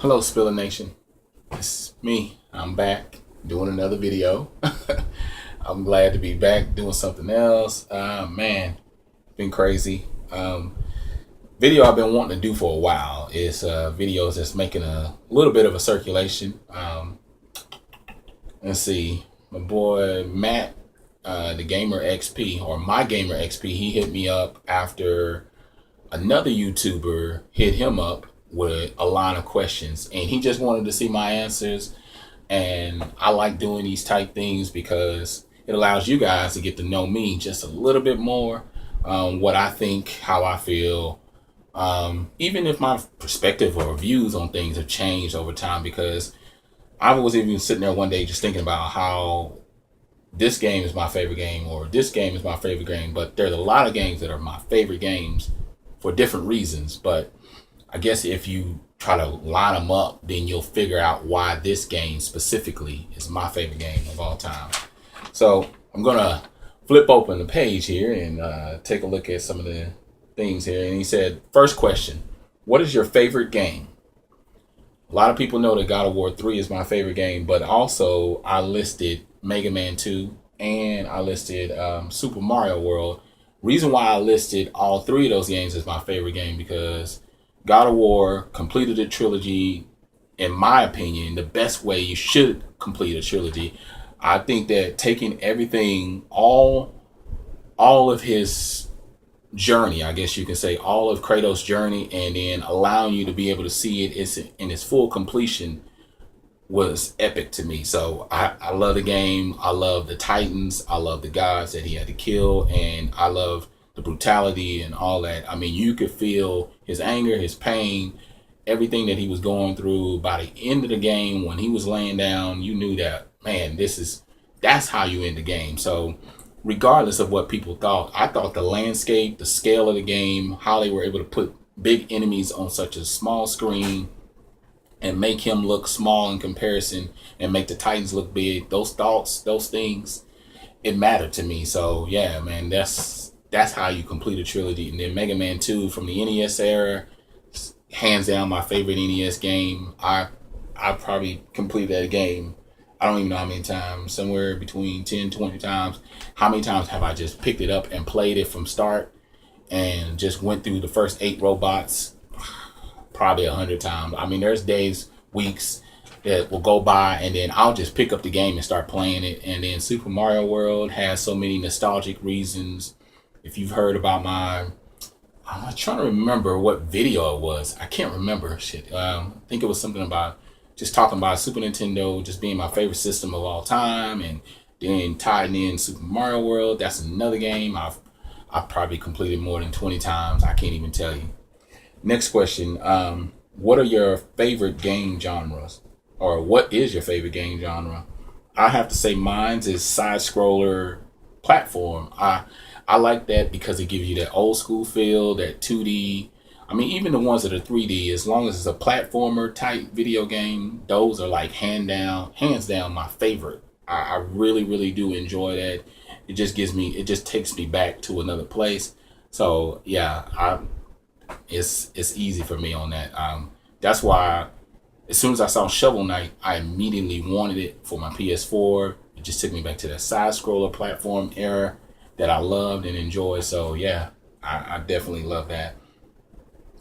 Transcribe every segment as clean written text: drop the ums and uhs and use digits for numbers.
Hello, Spiller Nation. It's me. I'm back doing another video. I'm glad to be back doing something else. Man, been crazy. Video I've been wanting to do for a while is videos that's making a little bit of a circulation. Let's see, my boy Matt, the Gamer XP or MyGamerXP, he hit me up after another YouTuber hit him up with a line of questions, and he just wanted to see my answers. And I like doing these type things because it allows you guys to get to know me just a little bit more, what I think, how I feel, even if my perspective or views on things have changed over time. Because I was even sitting there one day just thinking about how this game is my favorite game or this game is my favorite game, but there's a lot of games that are my favorite games for different reasons. But I guess if you try to line them up, then you'll figure out why this game specifically is my favorite game of all time. So I'm gonna flip open the page here and take a look at some of the things here. And he said, first question, what is your favorite game? A lot of people know that God of War 3 is my favorite game, but also I listed Mega Man 2 and I listed Super Mario World. Reason why I listed all three of those games as my favorite game, because God of War completed a trilogy, in my opinion, the best way you should complete a trilogy. I think that taking everything, all of his journey, I guess you can say, all of Kratos' journey, and then allowing you to be able to see it in its full completion was epic to me. So I love the game. I love the Titans. I love the gods that he had to kill, and I love the brutality and all that. I mean, you could feel his anger, his pain, everything that he was going through. By the end of the game, when he was laying down, you knew that, man, that's how you end the game. So regardless of what people thought, I thought the landscape, the scale of the game, how they were able to put big enemies on such a small screen and make him look small in comparison and make the Titans look big, those thoughts, those things, it mattered to me. So yeah, man, that's how you complete a trilogy. And then Mega Man 2 from the NES era, hands down my favorite NES game. I probably completed that game, I don't even know how many times, somewhere between 10, 20 times. How many times have I just picked it up and played it from start and just went through the first 8 robots? Probably 100 times. I mean, there's days, weeks that will go by and then I'll just pick up the game and start playing it. And then Super Mario World has so many nostalgic reasons. If you've heard about I'm trying to remember what video it was. I can't remember shit. I think it was something about just talking about Super Nintendo just being my favorite system of all time, and then tying in Super Mario World. That's another game I've probably completed more than 20 times. I can't even tell you. Next question. What are your favorite game genres? Or what is your favorite game genre? I have to say mine's is side scroller platform. I like that because it gives you that old school feel, that 2D. I mean, even the ones that are 3D, as long as it's a platformer type video game, those are like hands down my favorite. I really, really do enjoy that. It just takes me back to another place. So yeah, it's easy for me on that. That's why as soon as I saw Shovel Knight, I immediately wanted it for my PS4. It just took me back to that side scroller platform era that I loved and enjoyed. So yeah, I definitely love that.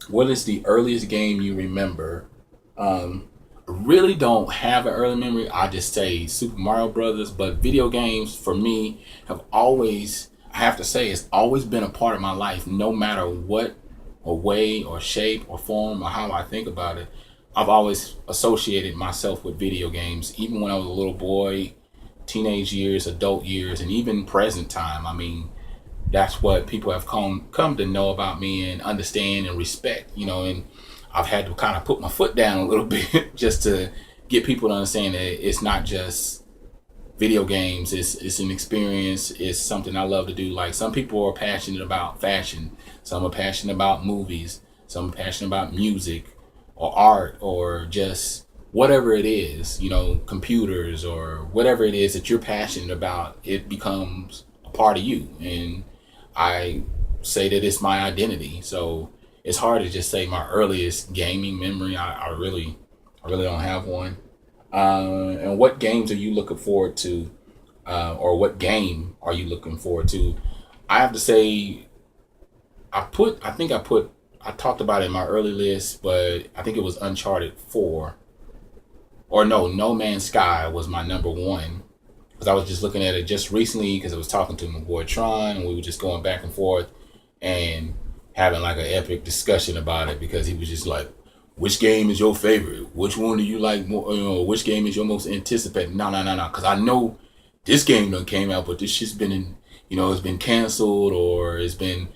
What is the earliest game you remember? I really don't have an early memory. I just say Super Mario Brothers, but video games for me have always, I have to say, it's always been a part of my life, no matter what or way or shape or form or how I think about it. I've always associated myself with video games, even when I was a little boy, teenage years, adult years, and even present time. I mean, that's what people have come to know about me and understand and respect, and I've had to kind of put my foot down a little bit just to get people to understand that it's not just video games. It's an experience. It's something I love to do. Like, some people are passionate about fashion. Some are passionate about movies. Some are passionate about music or art or just whatever it is, computers or whatever it is that you're passionate about, it becomes a part of you. And I say that it's my identity. So it's hard to just say my earliest gaming memory. I really I really don't have one. And what games are you looking forward to, or what game are you looking forward to? I have to say, I talked about it in my early list, but I think it was Uncharted 4. Or no, No Man's Sky was my number one. Because I was just looking at it just recently because I was talking to my boy Tron and we were just going back and forth and having like an epic discussion about it because he was just like, which game is your favorite? Which one do you like more? You know, which game is your most anticipated? No. Because I know this game done came out, but this shit's been in, it's been canceled or it's been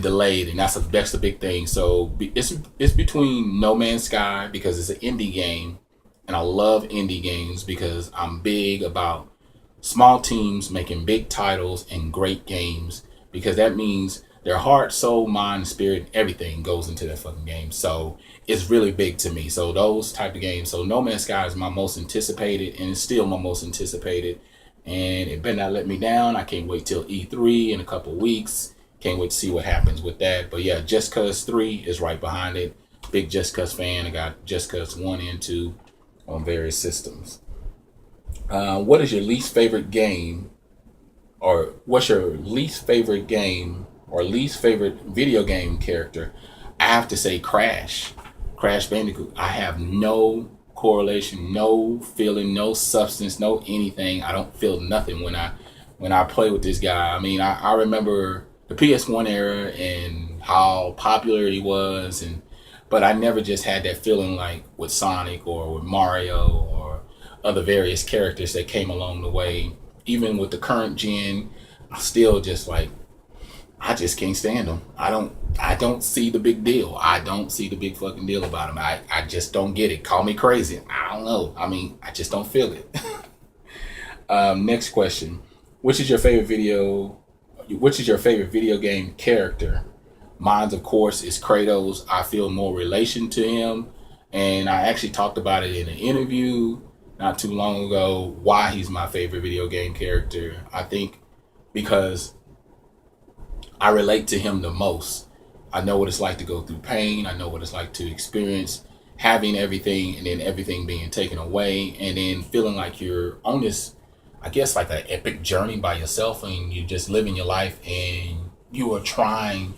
delayed, and that's the big thing. So it's between No Man's Sky because it's an indie game, and I love indie games because I'm big about small teams making big titles and great games because that means their heart, soul, mind, spirit, everything goes into that fucking game. So it's really big to me. So those type of games. So No Man's Sky is my most anticipated, and it's still my most anticipated. And it better not let me down. I can't wait till E3 in a couple weeks. Can't wait to see what happens with that. But yeah, Just Cause 3 is right behind it. Big Just Cause fan. I got Just Cause 1 and 2 on various systems. What is your least favorite game? Or what's your least favorite game or least favorite video game character? I have to say Crash Bandicoot. I have no correlation, no feeling, no substance, no anything. I don't feel nothing when I play with this guy. I mean, I remember the PS1 era and how popular he was, but I never just had that feeling like with Sonic or with Mario or other various characters that came along the way. Even with the current gen, I still just like, I just can't stand them. I don't see the big deal. I don't see the big fucking deal about them. I just don't get it. Call me crazy. I don't know. I mean, I just don't feel it. Next question. Which is your favorite video game character? Mine, of course, is Kratos. I feel more relation to him. And I actually talked about it in an interview not too long ago, why he's my favorite video game character. I think because I relate to him the most. I know what it's like to go through pain. I know what it's like to experience having everything and then everything being taken away and then feeling like you're on this, I guess, like an epic journey by yourself and you're just living your life and you are trying.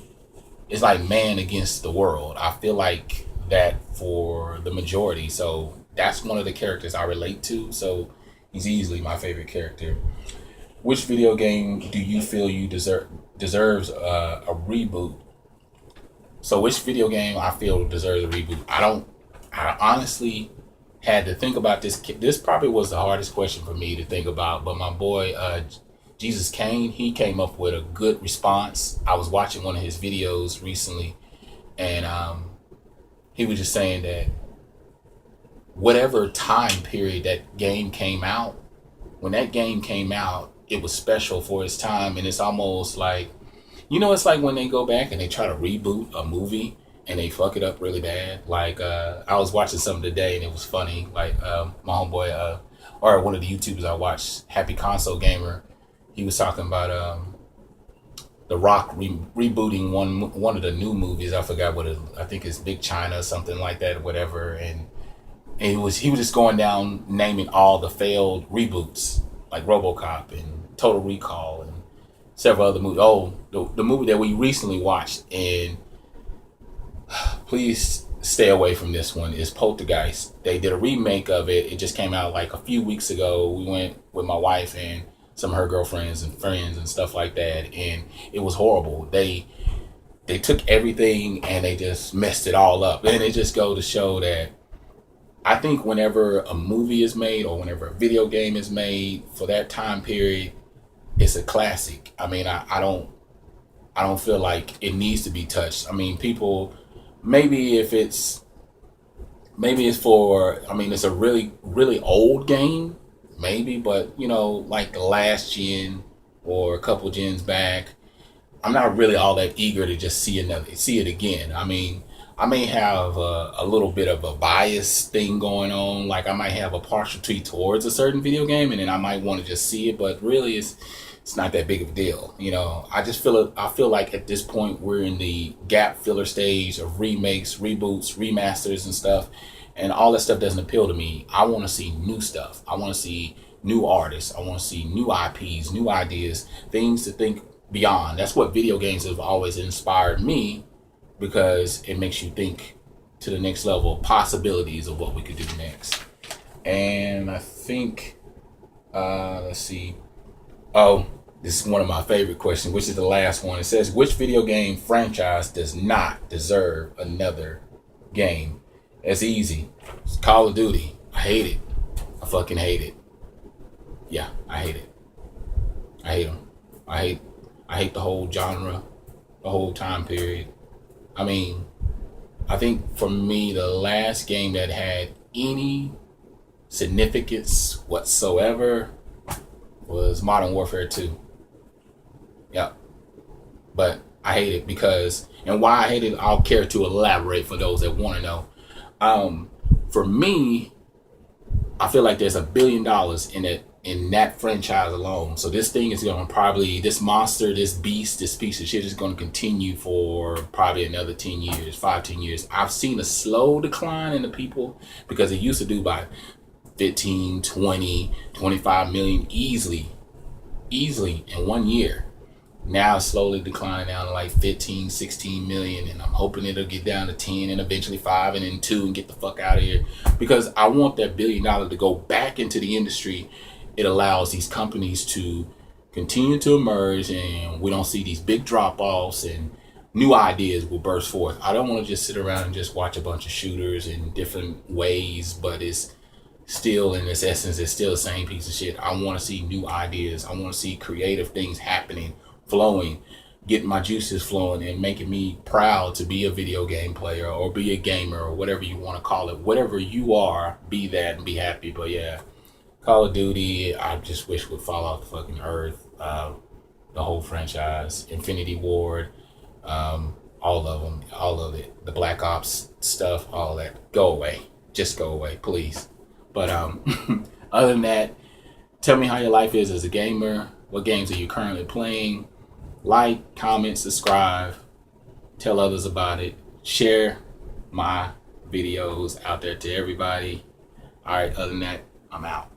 It's like man against the world. I feel like that for the majority. So that's one of the characters I relate to. So he's easily my favorite character. Which video game do you feel you deserves a reboot? So which video game I feel deserves a reboot? I honestly had to think about this. This probably was the hardest question for me to think about, but my boy, Jesus Kane, he came up with a good response. I was watching one of his videos recently and he was just saying that whatever time period that game came out, when that game came out, it was special for its time. And it's almost like, it's like when they go back and they try to reboot a movie and they fuck it up really bad. Like, I was watching something today and it was funny. Like, my homeboy, or one of the YouTubers I watched, Happy Console Gamer, he was talking about The Rock rebooting one of the new movies. I forgot what I think it's Big China or something like that, or whatever. And he was just going down naming all the failed reboots, like RoboCop and Total Recall and several other movies. Oh, the movie that we recently watched, and please stay away from this one, is Poltergeist. They did a remake of it. It just came out like a few weeks ago. We went with my wife and some of her girlfriends and friends and stuff like that, and it was horrible. They took everything and they just messed it all up. And it just goes to show that I think whenever a movie is made or whenever a video game is made for that time period, it's a classic. I mean, I don't feel like it needs to be touched. I mean, people, maybe it's for, I mean, it's a really, really old game, maybe, but like the last gen or a couple gens back, I'm not really all that eager to just see it again. I mean, I may have a little bit of a bias thing going on. Like I might have a partiality towards a certain video game, and then I might want to just see it. But really, it's not that big of a deal. I just I feel like at this point we're in the gap filler stage of remakes, reboots, remasters, and stuff. And all that stuff doesn't appeal to me. I want to see new stuff. I want to see new artists. I want to see new IPs, new ideas, things to think beyond. That's what video games have always inspired me, because it makes you think to the next level, possibilities of what we could do next. And I think, let's see. Oh, this is one of my favorite questions, which is the last one. It says, which video game franchise does not deserve another game? It's easy. It's Call of Duty. I hate it. I fucking hate it. Yeah, I hate it. I hate them. I hate the whole genre, the whole time period. I mean, I think for me, the last game that had any significance whatsoever was Modern Warfare 2. Yep. But I hate it because, and why I hate it, I'll care to elaborate for those that want to know. For me, I feel like there's $1 billion in that franchise alone. So this thing is going to probably, this monster, this beast, this piece of shit is going to continue for probably another 10 years, 10 years. I've seen a slow decline in the people, because it used to do by 15, 20, 25 million easily in 1 year. Now it's slowly declining down to like 15, 16 million, and I'm hoping it'll get down to 10 and eventually 5 and then 2 and get the fuck out of here, because I want that $1 billion to go back into the industry. It allows these companies to continue to emerge, and we don't see these big drop-offs, and new ideas will burst forth. I don't want to just sit around and just watch a bunch of shooters in different ways, but it's still, in its essence, it's still the same piece of shit. I want to see new ideas. I want to see creative things happening, flowing, getting my juices flowing, and making me proud to be a video game player or be a gamer or whatever you want to call it. Whatever you are, be that and be happy. But yeah, Call of Duty, I just wish would fall off the fucking earth. The whole franchise, Infinity Ward, all of them, all of it, the Black Ops stuff, all that, go away. Just go away, please. But other than that, tell me how your life is as a gamer. What games are you currently playing? Like, comment, subscribe, tell others about it. Share my videos out there to everybody. All right, other than that, I'm out.